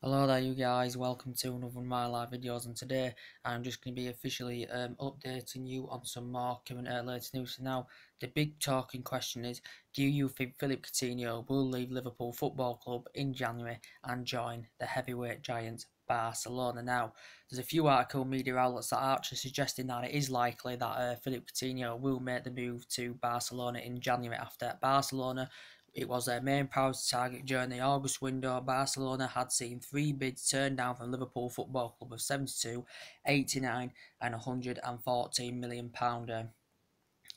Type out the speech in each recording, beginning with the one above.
Hello there you guys, welcome to another one of my live videos, and today I'm just going to be officially updating you on some more current latest news. So now, the big talking question is, do you think Philippe Coutinho will leave Liverpool Football Club in January and join the heavyweight giants Barcelona? Now, there's a few article media outlets that are actually suggesting that it is likely that Philippe Coutinho will make the move to Barcelona in January after Barcelona. It was their main priority target during the August window. Barcelona had seen three bids turned down from Liverpool Football Club of 72, 89 and £114 million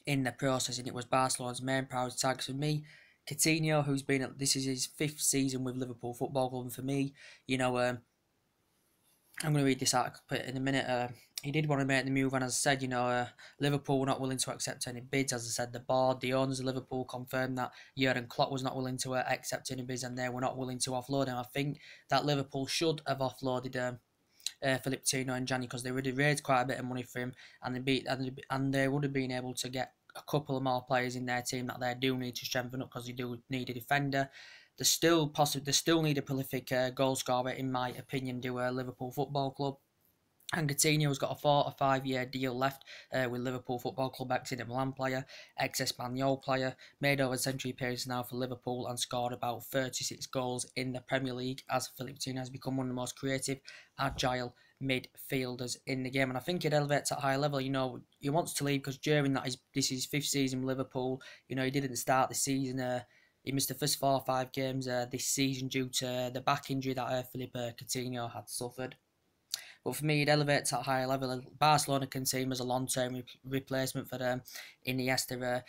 in the process, and it was Barcelona's main priority target. For me, Coutinho, who's been this is his fifth season with Liverpool Football Club, and for me, you know, I'm going to read this article in a minute. He did want to make the move, and as I said, Liverpool were not willing to accept any bids. As I said, the board, the owners of Liverpool confirmed that Jurgen Klopp was not willing to accept any bids, and they were not willing to offload him. I think that Liverpool should have offloaded Philippe Coutinho in January, because they would have raised quite a bit of money for him, and they would have been able to get a couple of more players in their team that they do need to strengthen up, because they do need a defender. They still need a prolific goal scorer, in my opinion, do Liverpool Football Club. And Coutinho's got a 4 or 5 year deal left with Liverpool Football Club, ex-Inter Milan player, ex-Espanyol player, made over a century appearance now for Liverpool and scored about 36 goals in the Premier League, as Philippe Coutinho has become one of the most creative, agile midfielders in the game. And I think it elevates at a high level. He wants to leave because during this is his fifth season with Liverpool. He didn't start the season. He missed the first 4 or 5 games this season due to the back injury that Philippe Coutinho had suffered. But for me, it elevates at a higher level. Barcelona can see him as a long-term replacement for Iniesta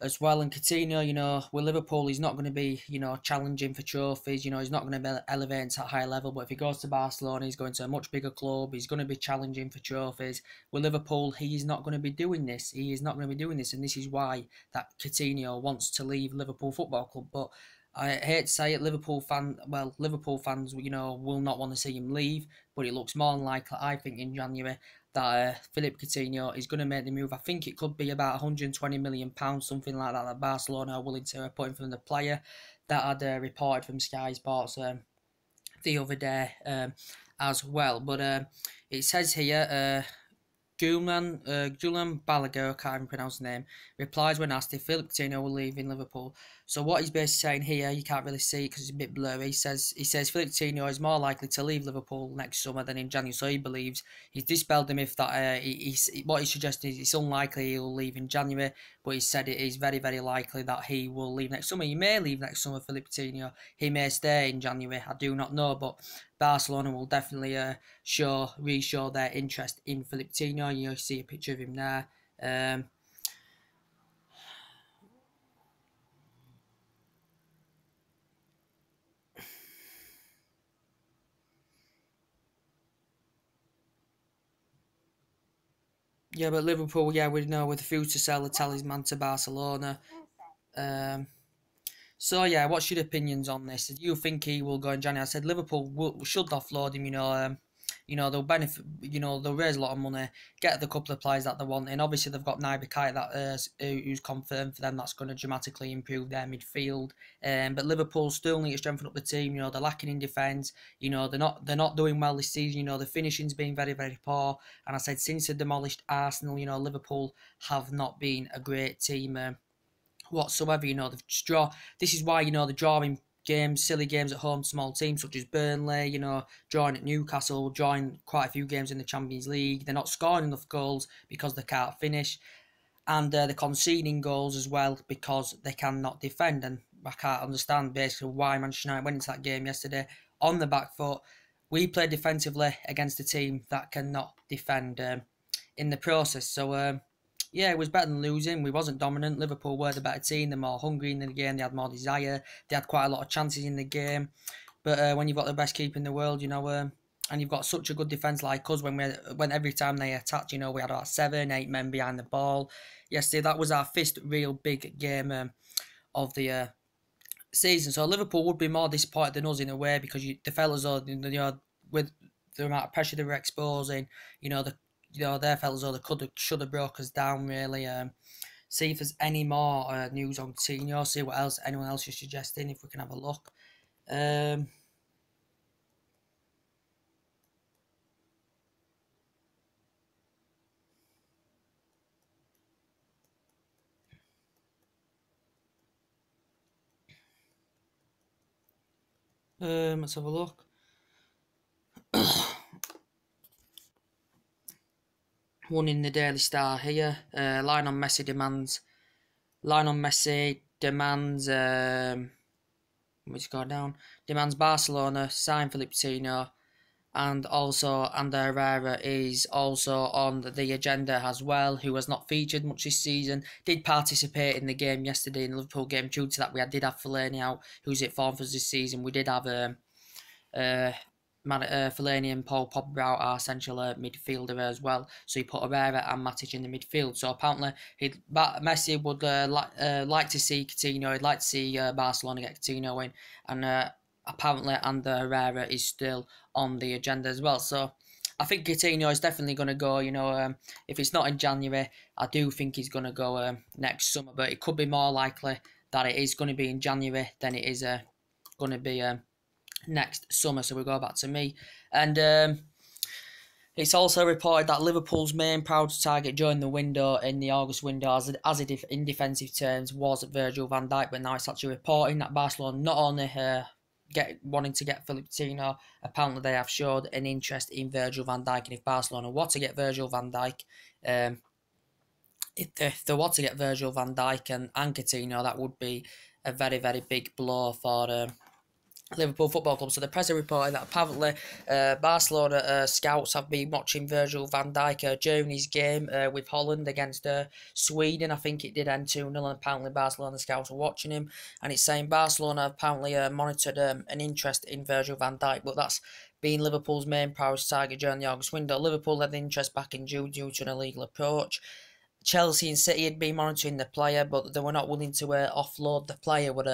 as well. And Coutinho, with Liverpool, he's not going to be, challenging for trophies. He's not going to be elevating to a high level. But if he goes to Barcelona, he's going to a much bigger club. He's going to be challenging for trophies. With Liverpool, he is not going to be doing this. He is not going to be doing this. And this is why that Coutinho wants to leave Liverpool Football Club. But I hate to say it, Liverpool fans, will not want to see him leave, but it looks more than likely, I think, in January that Philippe Coutinho is going to make the move. I think it could be about £120 million, something like that Barcelona are willing to put in from the player. That had reported from Sky Sports the other day as well. But it says here, Julian Balaguer, I can't even pronounce the name, replies when asked if Philippe Coutinho will leave in Liverpool. So what he's basically saying here, you can't really see it because it's a bit blurry. He says Philippe Coutinho is more likely to leave Liverpool next summer than in January. So he believes he's dispelled the myth that what he's suggesting is it's unlikely he'll leave in January, but he said it is very, very likely that he will leave next summer. He may leave next summer, Philippe Coutinho. He may stay in January. I do not know, but Barcelona will definitely re-show their interest in Philippe Coutinho. You see a picture of him there. Yeah, but Liverpool, yeah, we know with the future to sell the talisman to Barcelona. Um, So yeah, what's your opinions on this? Do you think he will go in January? I said Liverpool should offload him. They'll benefit. They'll raise a lot of money, get the couple of players that they want, and obviously they've got Naby Keita who's confirmed for them. That's going to dramatically improve their midfield. But Liverpool still need to strengthen up the team. They're lacking in defence. They're not doing well this season. The finishing's been very, very poor. And I said since they demolished Arsenal, Liverpool have not been a great team. Whatsoever. This is why they're drawing games, silly games at home, small teams such as Burnley. Drawing at Newcastle, drawing quite a few games in the Champions League. They're not scoring enough goals because they can't finish, and they're conceding goals as well because they cannot defend. And I can't understand basically why Manchester United went into that game yesterday on the back foot. We played defensively against a team that cannot defend in the process. So. Yeah, it was better than losing. We wasn't dominant. Liverpool were the better team. They're more hungry in the game. They had more desire. They had quite a lot of chances in the game. But when you've got the best keeper in the world, and you've got such a good defence like us, when every time they attacked, we had about 7, 8 men behind the ball. Yesterday, that was our first real big game of the season. So Liverpool would be more disappointed than us in a way, because they felt as though, with the amount of pressure they were exposing, they felt as though they should have broke us down, really. See if there's any more news on Coutinho, see what else anyone else is suggesting, if we can have a look. Let's have a look. One in the Daily Star here. Lionel Messi demands. Which go down. Demands Barcelona sign Philippe Coutinho, and also Ander Herrera is also on the agenda as well, who has not featured much this season. Did participate in the game yesterday in the Liverpool game. Due to that, did have Fellaini out, who's at form for us this season. We did have Fellaini and Paul Pogba out, our central midfielder as well. So he put Herrera and Matic in the midfield. So apparently, Messi would like to see Coutinho. He'd like to see Barcelona get Coutinho in, and apparently Ander Herrera is still on the agenda as well. So I think Coutinho is definitely going to go. If it's not in January, I do think he's going to go next summer. But it could be more likely that it is going to be in January than it is going to be next summer. So we go back to me, and it's also reported that Liverpool's main priority target during the window, in the August window, in defensive terms, was Virgil van Dijk. But now it's actually reporting that Barcelona not only wanting to get Philippe Coutinho, apparently they have showed an interest in Virgil van Dijk. And if Barcelona want to get Virgil van Dijk, if they want to get Virgil van Dijk and Coutinho, that would be a very, very big blow for Liverpool Football Club. So the press reported that apparently Barcelona scouts have been watching Virgil van Dijk during his game with Holland against Sweden. I think it did end 2-0, and apparently Barcelona scouts were watching him. And it's saying Barcelona apparently monitored an interest in Virgil van Dijk, but that's been Liverpool's main priority target during the August window. Liverpool had interest back in June due to an illegal approach. Chelsea and City had been monitoring the player, but they were not willing to offload the player with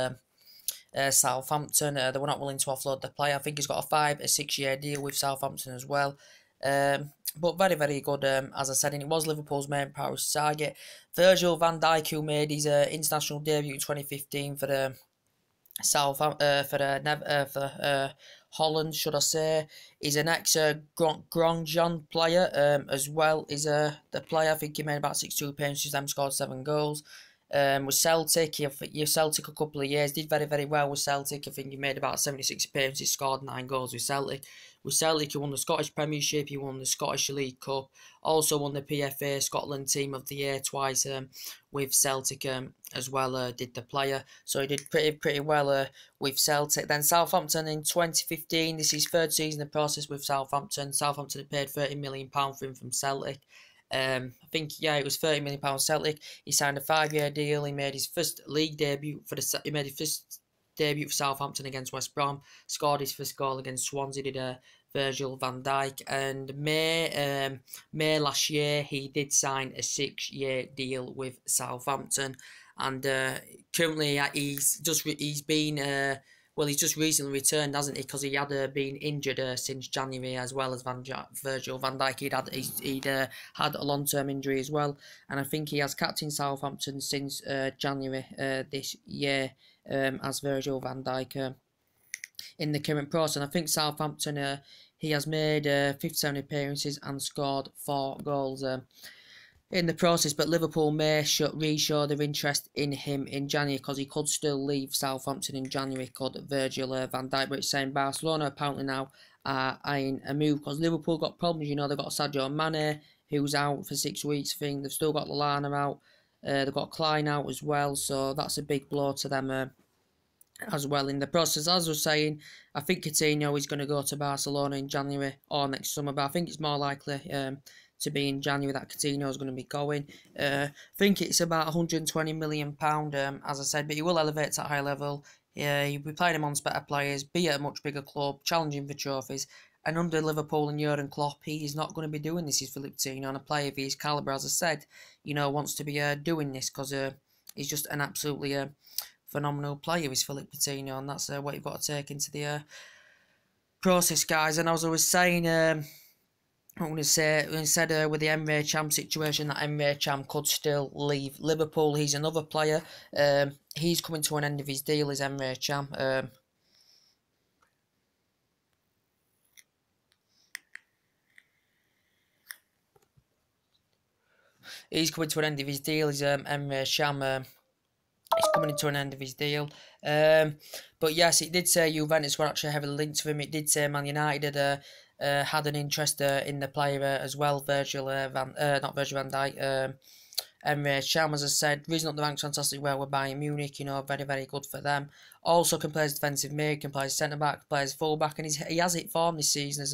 Southampton. They were not willing to offload the player. I think he's got a 5 or 6 year deal with Southampton as well. But very, very good, as I said, and it was Liverpool's main priority target. Virgil van Dijk, who made his international debut in 2015 for Holland, should I say, is an ex Grandjean player as well. Is the player, I think he made about 62 appearances, then scored 7 goals. With Celtic, Celtic a couple of years, did very, very well with Celtic. I think he made about 76 appearances, scored 9 goals with Celtic. With Celtic, he won the Scottish Premiership, he won the Scottish League Cup, also won the PFA Scotland Team of the Year twice with Celtic as well, did the player. So he did pretty well with Celtic. Then Southampton in 2015, this is his 3rd season in the process with Southampton. Southampton had paid £30 million for him from Celtic. I think it was £30 million Celtic. He signed a 5-year deal. He made his first league debut for Southampton against West Brom. Scored his first goal against Swansea. Did Virgil van Dijk. And May last year he did sign a 6-year deal with Southampton. And currently he's just recently returned, hasn't he? Because he had been injured since January, as well as Virgil van Dijk. He'd had a long-term injury as well, and I think he has captained Southampton since January this year, as Virgil van Dijk in the current process. And I think Southampton, he has made 57 appearances and scored 4 goals. In the process, but Liverpool may re-show their interest in him in January, because he could still leave Southampton in January, could Virgil van Dijk. But it's saying Barcelona apparently now are eyeing a move, because Liverpool got problems. They've got Sadio Mane, who's out for 6 weeks. I think they've still got Lallana out. They've got Klein out as well, so that's a big blow to them as well in the process. As I was saying, I think Coutinho is going to go to Barcelona in January or next summer, but I think it's more likely to be in January that Coutinho is going to be going. I think it's about £120 million, as I said, but he will elevate to a high level. He'll be playing amongst better players, be at a much bigger club, challenging for trophies. And under Liverpool and Jurgen Klopp, he is not going to be doing this. He's Philippe Coutinho, and a player of his calibre, as I said, wants to be doing this, because he's just an absolutely phenomenal player, is Philippe Coutinho, and that's what you've got to take into the process, guys. And as I was saying, I'm going to say, instead with the Emre Can situation, that Emre Can could still leave Liverpool. He's another player. He's coming to an end of his deal, is Emre Can. He's coming to an end of his deal, is Emre Can. He's coming into an end of his deal. But yes, it did say Juventus were actually heavily linked to him. It did say Man United had an interest in the player as well, not Virgil van Dijk. Emre Can, as I said, reason up the ranks fantastic well with Bayern Munich, very, very good for them. Also can play as defensive mid, can play as centre-back, plays full back, and he has hit form this season as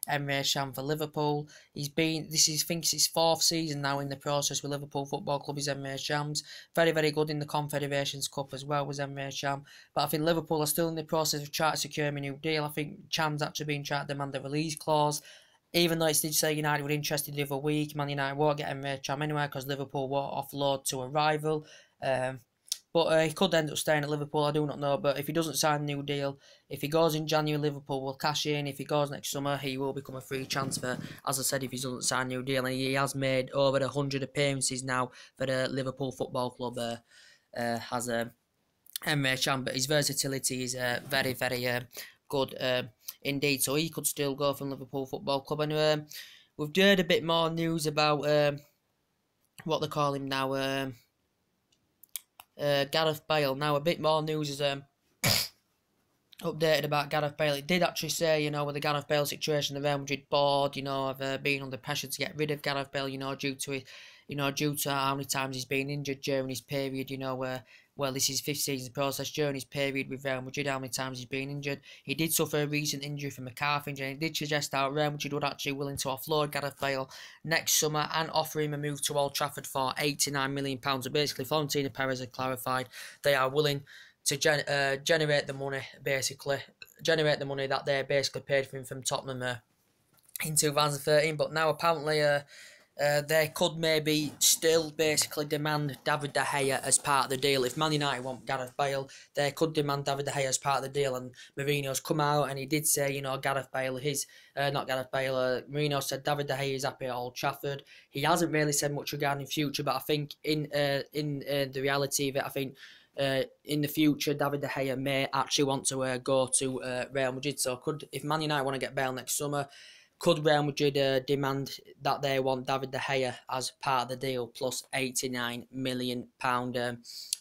Emre Can for Liverpool. I think it's his fourth season now in the process with Liverpool Football Club, is Emre Can's. Very, very good in the Confederations Cup as well, was Emre Can. But I think Liverpool are still in the process of trying to secure him a new deal. I think Can's actually been trying to demand a release clause. Even though it did say United were interested the other week, Man United won't get Emre Can anyway because Liverpool won't offload to a rival. But he could end up staying at Liverpool, I do not know. But if he doesn't sign a new deal, if he goes in January, Liverpool will cash in. If he goes next summer, he will become a free transfer. As I said, if he doesn't sign a new deal, and he has made over 100 appearances now for the Liverpool Football Club, has Emre Can. But his versatility is very, very good indeed. So he could still go from Liverpool Football Club. And we've heard a bit more news about what they call him now. Gareth Bale. Now, a bit more news is updated about Gareth Bale. It did actually say, with the Gareth Bale situation, the Real Madrid board, have been under pressure to get rid of Gareth Bale, due to how many times he's been injured during his period, well, this is his fifth season process. During his period with Real Madrid, how many times he's been injured. He did suffer a recent injury from a calf injury, and he did suggest that Real Madrid would actually willing to offload Gareth Bale next summer and offer him a move to Old Trafford for £89 million. So basically, Florentino Perez had clarified they are willing to generate the money, that they basically paid for him from Tottenham in 2013. But now apparently they could maybe still basically demand David De Gea as part of the deal. If Man United want Gareth Bale, they could demand David De Gea as part of the deal. And Mourinho's come out and he did say, Gareth Bale, Mourinho said David De Gea is happy at Old Trafford. He hasn't really said much regarding future, but I think in the reality of it, I think in the future, David De Gea may actually want to go to Real Madrid. So if Man United want to get Bale next summer, could Real Madrid demand that they want David De Gea as part of the deal plus £89 million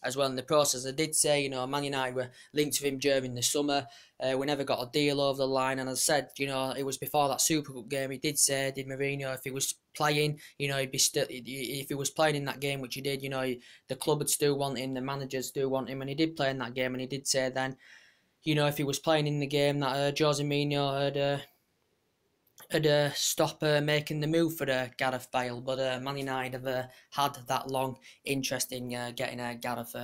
as well in the process? They did say, Man United were linked to him during the summer. We never got a deal over the line. And as I said, it was before that Super Cup game. He did say, Mourinho, if he was playing, he'd be still, if he was playing in that game, which he did, the club would still want him, the managers do want him. And he did play in that game. And he did say then, if he was playing in the game that Jose Mourinho had stop making the move for Gareth Bale, but Man United have had that long interest in getting Gareth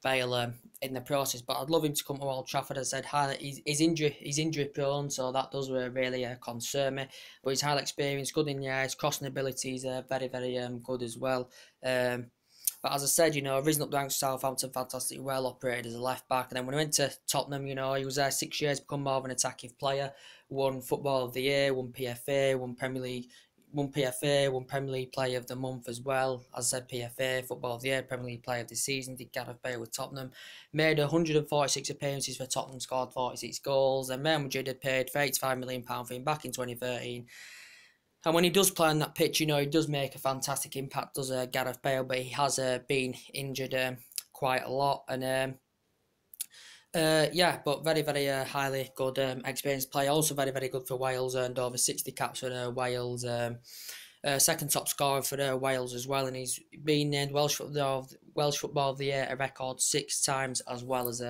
Bale in the process. But I'd love him to come to Old Trafford. As I said, he's injury prone, so that does really concern me. But he's highly experienced, good in the air, his crossing ability is very, very good as well. But as I said, risen up the ranks to Southampton, fantastically well operated as a left back. And then when he went to Tottenham, he was there 6 years, become more of an attacking player. Won Football of the Year, won PFA, won Premier League Player of the Month as well. As I said, PFA, Football of the Year, Premier League Player of the Season. Did Gareth Bale with Tottenham. Made 146 appearances for Tottenham, scored 46 goals. And Real Madrid had paid £85 million for him back in 2013. And when he does play on that pitch, he does make a fantastic impact, does Gareth Bale, but he has been injured quite a lot. And but very, very highly good experienced player. Also very, very good for Wales, earned over 60 caps for Wales. Second top scorer for Wales as well, and he's been named Welsh Football of the Year a record 6 times, as well as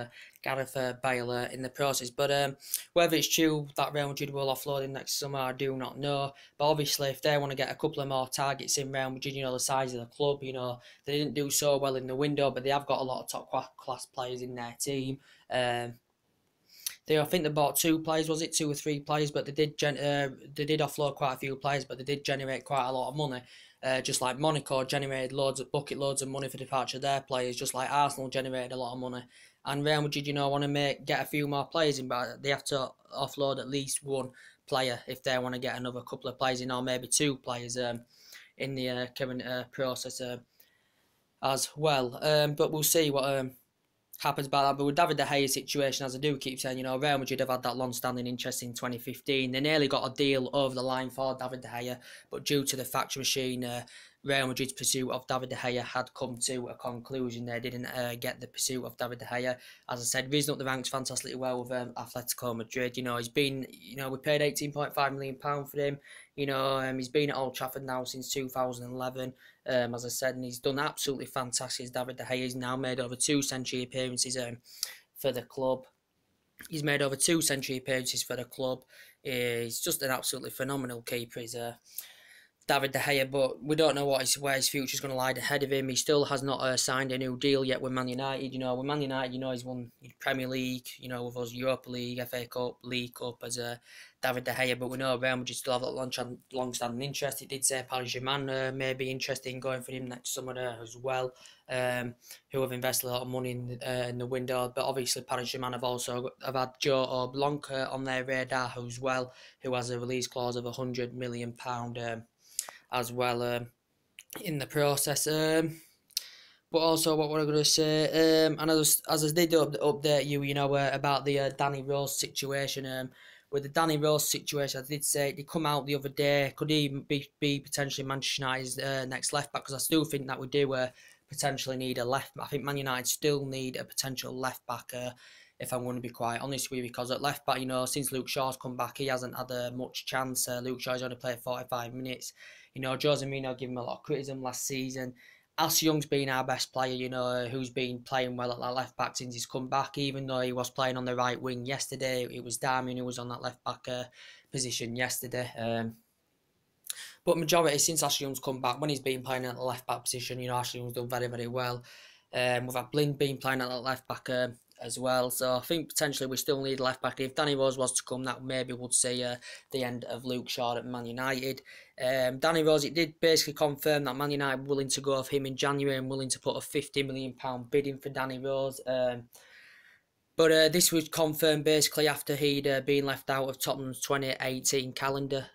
Gareth Bale in the process. But whether it's true that Real Madrid will offload him next summer, I do not know. But obviously, if they want to get a couple of more targets in Real Madrid, the size of the club, they didn't do so well in the window, but they have got a lot of top class players in their team. I think they bought 2 players, was it 2 or 3 players? But they did offload quite a few players, but they did generate quite a lot of money. Just like Monaco generated loads of money for departure of their players, just like Arsenal generated a lot of money. And Real Madrid, want to get a few more players in, but they have to offload at least 1 player if they want to get another couple of players in, or maybe 2 players in the current process as well. But we'll see what happens about that. But with David De Gea's situation, as I do keep saying, Real Madrid have had that long-standing interest in 2015. They nearly got a deal over the line for David De Gea, but due to the factory machine Real Madrid's pursuit of David De Gea had come to a conclusion. They didn't get the pursuit of David De Gea. As I said, reason up the ranks fantastically well with Atletico Madrid. He's been, we paid £18.5 million for him. He's been at Old Trafford now since 2011. As I said, and he's done absolutely fantastic. David De Gea, he's now made over 2 century appearances for the club. He's made over 2 century appearances for the club. He's just an absolutely phenomenal keeper. He's David De Gea, but we don't know where his future is going to lie ahead of him. He still has not signed a new deal yet with Man United. With Man United, he's won Premier League, with us Europa League, FA Cup, League Cup as David De Gea. But we know Real Madrid still have that long-standing interest. It did say Paris Saint-Germain may be interested in going for him next summer as well. Who have invested a lot of money in the window, but obviously Paris Saint-Germain have had Joe Blanc on their radar as well, who has a release clause of £100 million. As well in the process. But also, what we're going to say, and as I did update you, about the Danny Rose situation. With the Danny Rose situation, I did say it come out the other day. Could he be potentially Manchester United's next left back? Because I still think that we do potentially need a left. I think Man United still need a potential left back. If I'm going to be quite honest with you, because at left back, since Luke Shaw's come back, he hasn't had much chance. Luke Shaw's only played 45 minutes. Jose Mourinho gave him a lot of criticism last season. As Young's been our best player, who's been playing well at that left back since he's come back, even though he was playing on the right wing yesterday. It was Darmian who was on that left back position yesterday. But majority, since Ashley Young's come back, when he's been playing at the left back position, Ashley Young's done very, very well. We've had Blind been playing at the left back as well. So I think potentially we still need a left back. If Danny Rose was to come, that maybe would see the end of Luke Shaw at Man United. Danny Rose, it did basically confirm that Man United were willing to go off him in January and willing to put a £50 million bid in for Danny Rose. But this was confirmed basically after he'd been left out of Tottenham's 2018 calendar.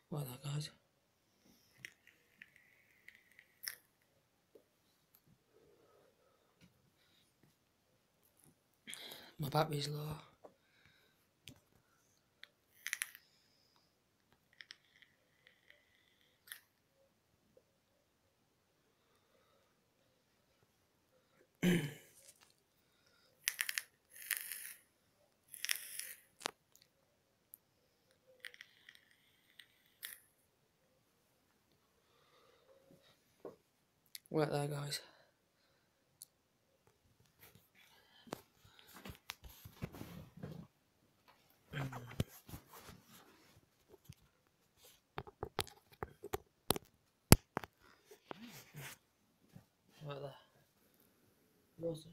Well, that guys. My battery's low. Right there, guys. Right there. Rosie.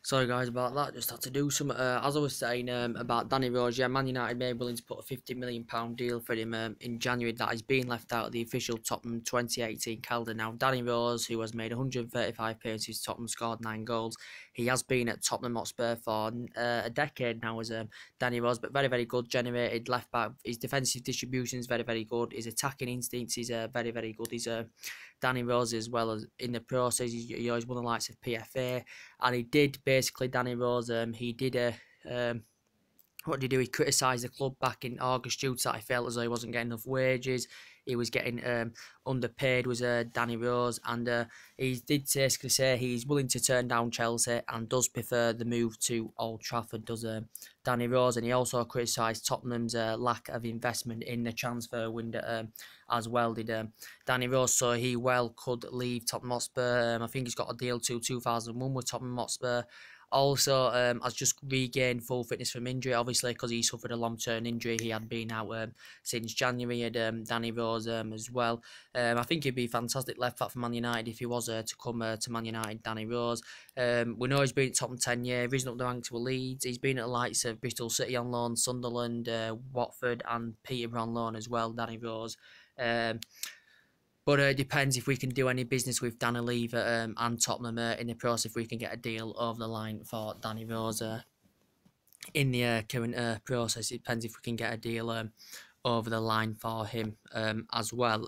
Sorry guys about that, just had to do some, as I was saying about Danny Rose, yeah, Man United may be willing to put a £50 million deal for him in January. That is being left out of the official Tottenham 2018 calendar. Now, Danny Rose, who has made 135 appearances, Tottenham scored 9 goals. He has been at Tottenham Hotspur for a decade now as Danny Rose, but very, very good, generated left back. His defensive distribution is very, very good. His attacking instincts is very, very good. He's Danny Rose, as well as in the process, he always won the likes of PFA, and he did basically, Danny Rose, he did what did he do? He criticised the club back in August due to that he felt as though he wasn't getting enough wages. He was getting underpaid, was Danny Rose, and he did basically say he's willing to turn down Chelsea and does prefer the move to Old Trafford, does Danny Rose. And he also criticised Tottenham's lack of investment in the transfer window as well, did Danny Rose. So he well could leave Tottenham Hotspur. I think he's got a deal to 2001 with Tottenham Hotspur. Also, has just regained full fitness from injury, obviously, because he suffered a long-term injury. He had been out since January, and Danny Rose as well. I think he'd be fantastic left back for Man United if he was to come to Man United, Danny Rose. We know he's been at Tottenham 10 years, risen up the ranks to Leeds. He's been at the likes of Bristol City on loan, Sunderland, Watford, and Peterborough on loan as well, Danny Rose. But it depends if we can do any business with Danny Lever and Tottenham in the process, if we can get a deal over the line for Danny Rose in the current process. It depends if we can get a deal over the line for him as well.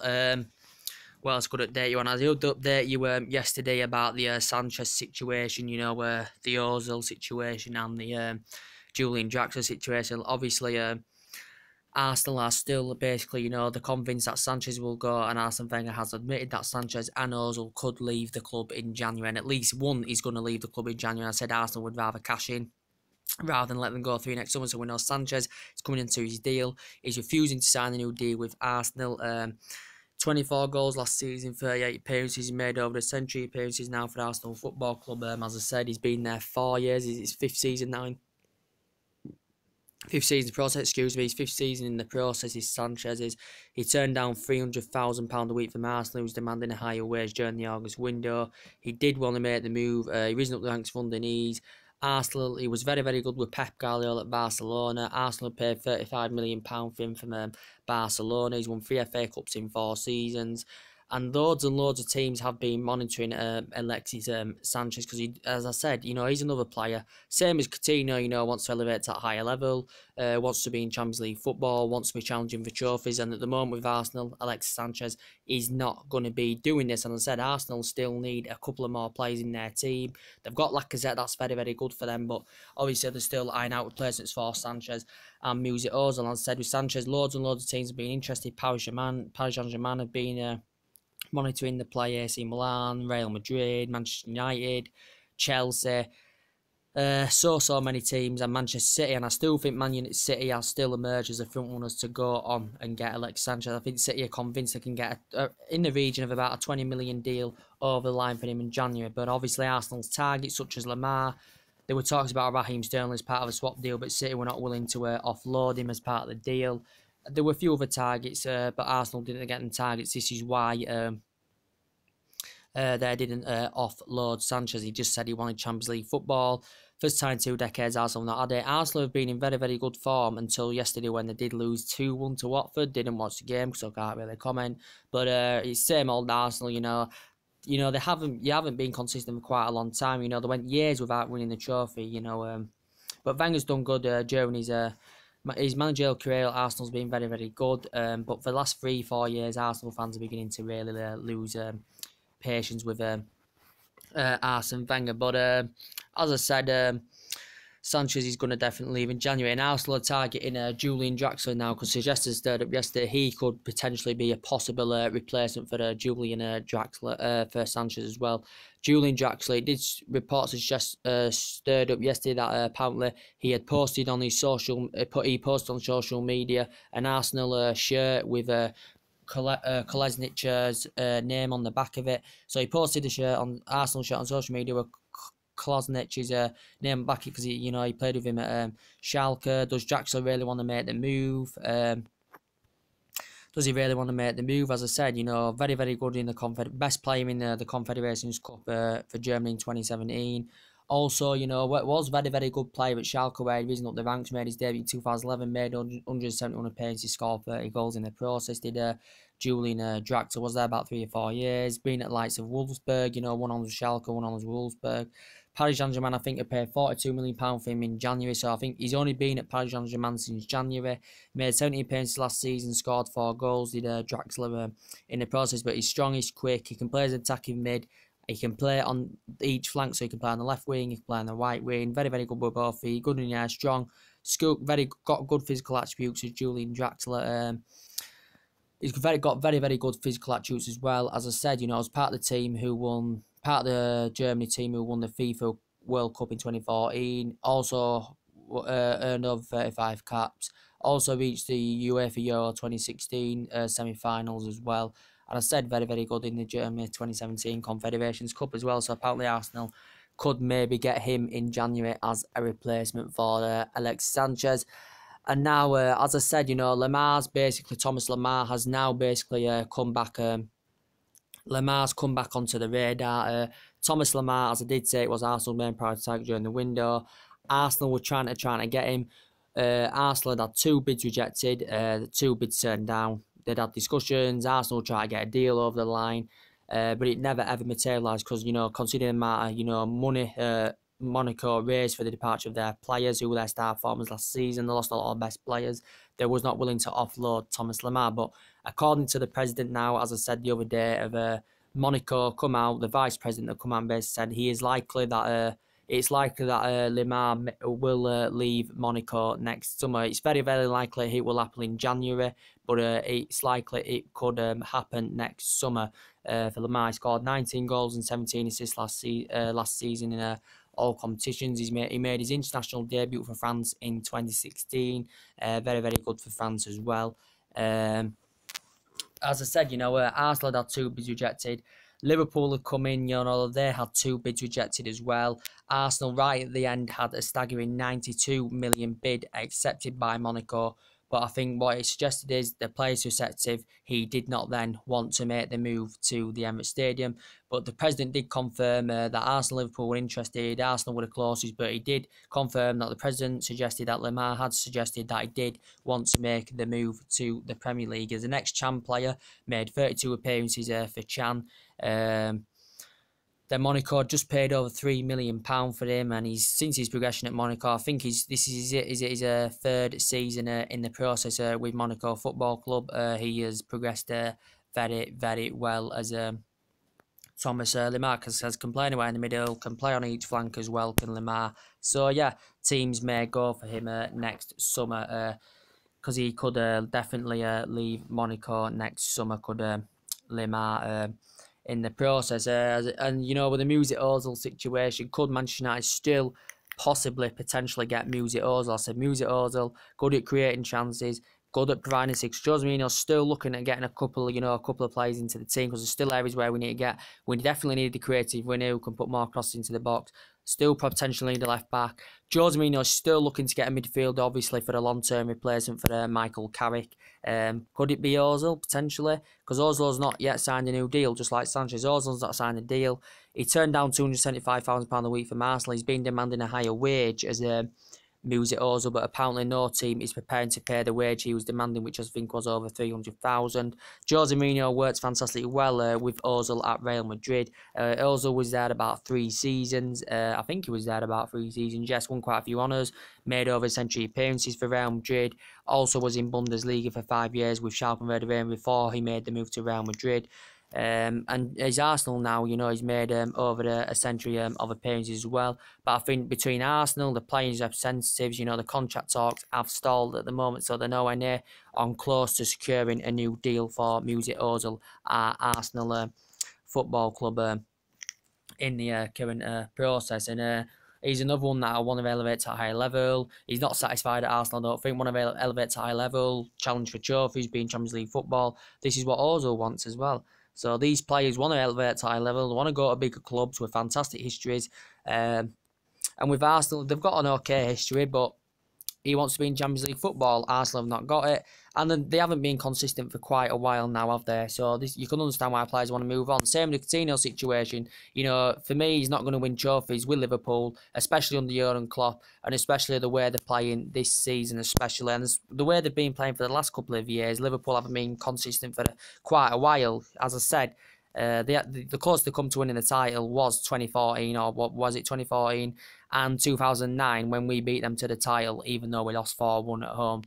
What else could update you on? I did update you yesterday about the Sanchez situation, you know, the Ozil situation and the Julian Draxler situation. Obviously, Arsenal are still basically, you know, they're convinced that Sanchez will go, and Arsene Wenger has admitted that Sanchez and Ozil could leave the club in January, and at least one is going to leave the club in January. I said Arsenal would rather cash in rather than let them go through next summer. So we know Sanchez is coming into his deal. He's refusing to sign a new deal with Arsenal. 24 goals last season, 38 appearances. He made over the century appearances now for Arsenal Football Club. As I said, he's been there 4 years. It's his fifth season now. His fifth season in the process is Sanchez's. He turned down £300,000 a week from Arsenal, who was demanding a higher wage during the August window. He did want to make the move. He risen up the ranks from underneath. Arsenal, he was very, very good with Pep Guardiola at Barcelona. Arsenal paid £35 million for him from Barcelona. He's won 3 FA Cups in 4 seasons. And loads of teams have been monitoring Alexis Sanchez because, as I said, you know, he's another player. Same as Coutinho, you know, wants to elevate to that higher level, wants to be in Champions League football, wants to be challenging for trophies. And at the moment with Arsenal, Alexis Sanchez is not going to be doing this. And as I said, Arsenal still need a couple of more players in their team. They've got Lacazette, that's very, very good for them. But obviously, they're still eyeing out replacements for Sanchez and Mesut Ozil. As I said, with Sanchez, loads and loads of teams have been interested. Paris Saint-Germain have been monitoring the play. AC Milan, Real Madrid, Manchester United, Chelsea, so many teams, and Manchester City. And I still think Man City are still emerged as the front runners to go on and get Alexis Sanchez. I think City are convinced they can get in the region of about a 20 million deal over the line for him in January. But obviously Arsenal's targets such as Lamar, there were talks about Raheem Sterling as part of a swap deal, but City were not willing to offload him as part of the deal. There were a few other targets, but Arsenal didn't get them targets. This is why they didn't offload Sanchez. He just said he wanted Champions League football. First time in 2 decades Arsenal not had it. Arsenal have been in very, very good form until yesterday when they did lose 2-1 to Watford. Didn't watch the game, so I can't really comment. But it's same old Arsenal, you know. You know, you haven't been consistent for quite a long time. You know, they went years without winning the trophy, you know. But Wenger's done good during his managerial career at Arsenal's been very, very good. But for the last 3-4 years, Arsenal fans are beginning to really lose patience with Arsene Wenger. But as I said, Sanchez is going to definitely leave in January. And Arsenal are targeting Julian Draxler now because suggested stirred up yesterday he could potentially be a possible replacement for Julian Draxler for Sanchez as well. Julian Draxler, it did reports stirred up yesterday that apparently he had posted on his he posted on social media an Arsenal shirt with Kolesnic's name on the back of it. So he posted a shirt on Arsenal shirt on social media with Kolesnic's name on the back of it because he played with him at Schalke. Does Draxler really want to make the move? Does he really want to make the move? As I said, you know, very, very good in the best player in the Confederations Cup for Germany in 2017. Also, you know, was very, very good player at Schalke where he risen up the ranks, made his debut in 2011, made 171 appearances, scored 30 goals in the process. Did Julian Draxler was there about 3 or 4 years, been at the likes of Wolfsburg, you know, one on was Schalke, one on was Wolfsburg. Paris Saint-Germain, I think, have paid £42 million for him in January, so I think he's only been at Paris Saint-Germain since January. Made 70 appearances last season, scored 4 goals, did Draxler in the process, but he's strong, he's quick, he can play as attacking mid, he can play on each flank, so he can play on the left wing, he can play on the right wing, very, very good with both feet, good in the air, strong, got good physical attributes as Julian Draxler. He's got very good physical attributes as well. As I said, you know, as part of the team who won, part of the Germany team who won the FIFA World Cup in 2014. Also earned over 35 caps. Also reached the UEFA Euro 2016 semi-finals as well. And I said very good in the Germany 2017 Confederations Cup as well. So apparently Arsenal could maybe get him in January as a replacement for Alexis Sanchez. And now, as I said, you know, Thomas Lemar has now basically come back. Lemar's come back onto the radar. Thomas Lemar, as I did say, it was Arsenal's main priority target during the window. Arsenal were trying to get him. Arsenal had 2 bids rejected, the 2 bids turned down. They'd had discussions. Arsenal tried to get a deal over the line, but it never ever materialised because, you know, considering the amount of, you know, money Monaco raised for the departure of their players who were their star performers last season. They lost a lot of best players. They was not willing to offload Thomas Lemar. But according to the president now, as I said the other day, of Monaco come out, the vice president have come out and basically said he is likely that it's likely that Lemar will leave Monaco next summer. It's very likely it will happen in January, but it's likely it could happen next summer. For Lemar, he scored 19 goals and 17 assists last season in all competitions. He made his international debut for France in 2016. Very good for France as well. As I said, you know, Arsenal had 2 bids rejected. Liverpool had come in, you know, they had 2 bids rejected as well. Arsenal, right at the end, had a staggering 92 million bid accepted by Monaco. But I think what it suggested is the player's receptive. He did not then want to make the move to the Emirates Stadium. But the president did confirm that Arsenal and Liverpool were interested. Arsenal were the closest, but he did confirm that the president suggested that Lemar had suggested that he did want to make the move to the Premier League. As the next Chan player, made 32 appearances for Chan. Then Monaco just paid over £3 million for him, and since his progression at Monaco, I think this is his 3rd season in the process with Monaco Football Club. He has progressed very well as Thomas Lemar has can play anywhere in the middle, can play on each flank as well, can Lemar. So yeah, teams may go for him next summer because he could definitely leave Monaco next summer. Could Lemar in the process, and you know, with the Mesut Ozil situation, could Manchester United still potentially get Mesut Ozil? I said Mesut Ozil, good at creating chances, good at providing six. Jose Mourinho's still looking at getting a couple of players into the team because there's still areas where we definitely need the creative winner who can put more crosses into the box. Still potentially need a left back. Jose Mourinho's still looking to get a midfielder, obviously, for a long-term replacement for Michael Carrick. Could it be Ozil, potentially? Because Ozil's not yet signed a new deal, just like Sanchez. Ozil's not signed a deal. He turned down £275,000 a week from Arsenal. He's been demanding a higher wage as Mesut Ozil, but apparently no team is preparing to pay the wage he was demanding, which I think was over 300,000. Jose Mourinho works fantastically well with Ozil at Real Madrid. Ozil was there about 3 seasons. I think he was there about 3 seasons. Yes, won quite a few honours, made over a century appearances for Real Madrid. Also was in Bundesliga for 5 years with Schalke and Werder Bremen before he made the move to Real Madrid. And his Arsenal now, you know, he's made over a century of appearances as well. But I think between Arsenal, the players' representatives, you know, the contract talks have stalled at the moment, so they're nowhere near on close to securing a new deal for Mesut Ozil at Arsenal Football Club in the current process. And he's another one that I want to elevate to a higher level. He's not satisfied at Arsenal, I don't think. Want to elevate to a higher level, challenge for trophies, being Champions League football. This is what Ozil wants as well. So these players want to elevate to a high level. They want to go to bigger clubs with fantastic histories. And with Arsenal, they've got an okay history, but he wants to be in Champions League football. Arsenal have not got it. And then they haven't been consistent for quite a while now, have they? So you can understand why players want to move on. Same with the Coutinho situation. You know, for me, he's not going to win trophies with Liverpool, especially under Jurgen Klopp, and especially the way they're playing this season, especially. And the way they've been playing for the last couple of years, Liverpool haven't been consistent for quite a while. As I said, the closest they come to winning the title was 2014, or what was it, 2014 and 2009 when we beat them to the title, even though we lost 4-1 at home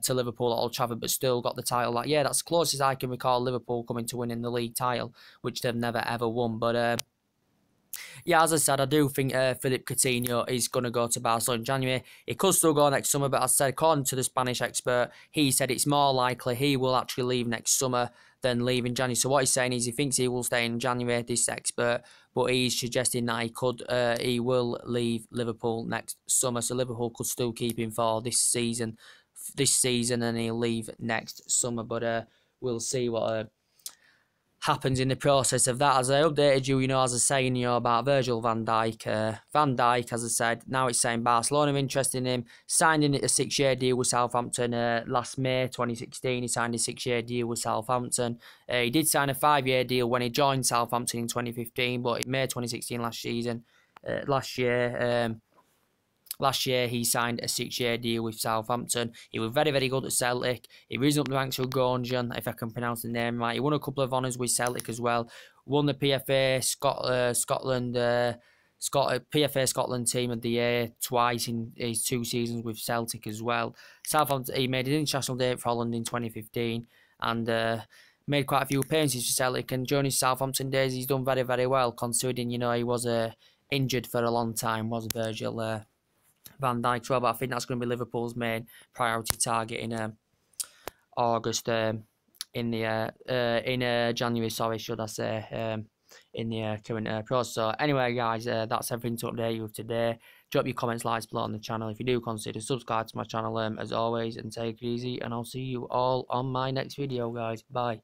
to Liverpool at Old Trafford, but still got the title. Like, yeah, that's the closest I can recall Liverpool coming to winning the league title, which they've never ever won. But Yeah, as I said, I do think Philippe Coutinho is going to go to Barcelona in January. He could still go next summer, but as I said, according to the Spanish expert, he said it's more likely he will actually leave next summer than leave in January. So what he's saying is he thinks he will stay in January, this expert, but he's suggesting that he will leave Liverpool next summer. So Liverpool could still keep him for this season, and he'll leave next summer. But we'll see what happens in the process of that. As I updated you, as I was saying, about Virgil van Dijk. Van Dijk, as I said, now it's saying Barcelona are interested in him. Signed in a 6-year deal with Southampton last May 2016. He signed a 6-year deal with Southampton. He did sign a 5-year deal when he joined Southampton in 2015, but in May 2016 Last year, he signed a 6-year deal with Southampton. He was very, very good at Celtic. He risen up the ranks with Gonjan, if I can pronounce the name right. He won a couple of honours with Celtic as well. Won the PFA PFA Scotland Team of the Year twice in his 2 seasons with Celtic as well. Southampton, he made an international debut for Holland in 2015 and made quite a few appearances for Celtic. And during his Southampton days, he's done very, very well, considering, he was injured for a long time, was Virgil Van Dijk. Well, but I think that's going to be Liverpool's main priority target in August, in January, sorry, should I say, in the current process. So anyway, guys, that's everything to update you with today. Drop your comments, likes below on the channel. If you do, consider subscribe to my channel as always, and take it easy, and I'll see you all on my next video, guys. Bye.